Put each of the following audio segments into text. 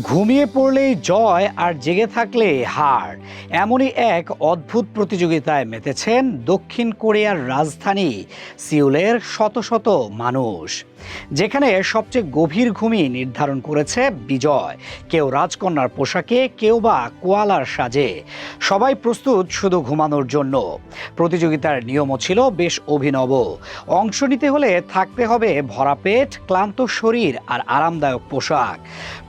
ঘুমিয়ে পড়লেই জয় আর জেগে থাকলে হার, এমনই এক অদ্ভুত প্রতিযোগিতায় মেতেছেন দক্ষিণ কোরিয়ার রাজধানী সিউলের শত শত মানুষ, যেখানে সবচেয়ে গভীর ঘুমই নির্ধারণ করেছে বিজয়। কেউ রাজকন্যার পোশাকে, কেউ বা কোয়ালার সাজে, সবাই প্রস্তুত শুধু ঘুমানোর জন্য। প্রতিযোগিতার নিয়মও ছিল বেশ অভিনব। অংশ নিতে হলে থাকতে হবে ভরা পেট, ক্লান্ত শরীর আর আরামদায়ক পোশাক।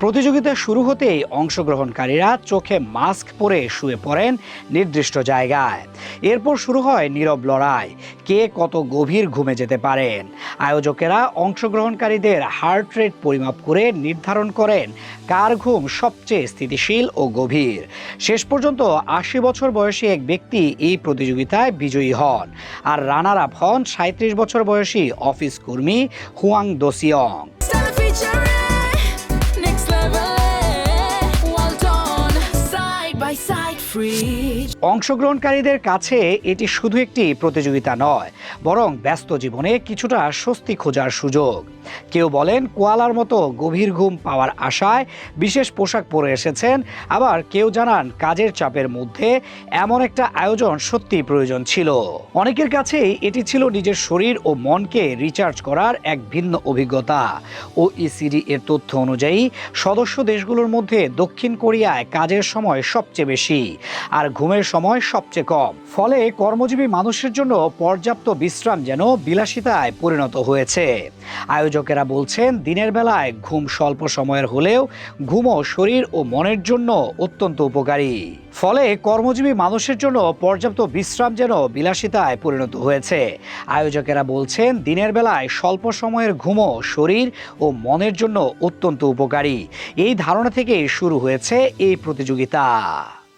প্রতিযোগিতা শুরু হতেই অংশগ্রহণকারীরা চোখে মাস্ক পরে শুয়ে পড়েন নির্দিষ্ট জায়গায়। এরপর শুরু হয় নীরব লড়াই, কে কত গভীর ঘুমে যেতে পারেন। আয়োজকেরা অংশগ্রহণকারীদের হার্ট রেট পরিমাপ করে নির্ধারণ করেন কার ঘুম সবচেয়ে স্থিতিশীল ও গভীর। শেষ পর্যন্ত ৮০ বছর বয়সী এক ব্যক্তি এই প্রতিযোগিতায় বিজয়ী হন, আর রানার আপ হন ৩৭ বছর বয়সী অফিস কর্মী হুয়াং দোসিয়ং। অংশগ্রহণকারীদের কাছে এটি শুধু একটি প্রতিযোগিতা নয়, বরং ব্যস্ত জীবনে কিছুটা স্বস্তি খোঁজার সুযোগ। কেউ বলেন কোয়ালার মতো গভীর ঘুম পাওয়ার আশায় বিশেষ পোশাক পরে এসেছেন, আবার কেউ জানান কাজের চাপের মধ্যে এমন একটা আয়োজন সত্যি প্রয়োজন ছিল। অনেকের কাছেই এটি ছিল নিজের শরীর ও মনকে রিচার্জ করার এক ভিন্ন অভিজ্ঞতা। OECD এর তথ্য অনুযায়ী সদস্য দেশগুলোর মধ্যে দক্ষিণ কোরিয়ায় কাজের সময় সবচেয়ে বেশি আর ঘুমের সময় সবচেয়ে কম। ফলে কর্মজীবী মানুষের জন্য পর্যাপ্ত বিশ্রাম যেন বিলাসিতায় পরিণত হয়েছে। আয়োজকেরা বলছেন, দিনের বেলায় ঘুম স্বল্প সময়ের হলেও ঘুমও শরীর ও মনের জন্য অত্যন্ত উপকারী। ফলে কর্মজীবী মানুষের জন্য পর্যাপ্ত বিশ্রাম যেন বিলাসিতায় পরিণত হয়েছে। আয়োজকেরা বলছেন, দিনের বেলায় স্বল্প সময়ের ঘুমও শরীর ও মনের জন্য অত্যন্ত উপকারী। এই ধারণা থেকেই শুরু হয়েছে এই প্রতিযোগিতা।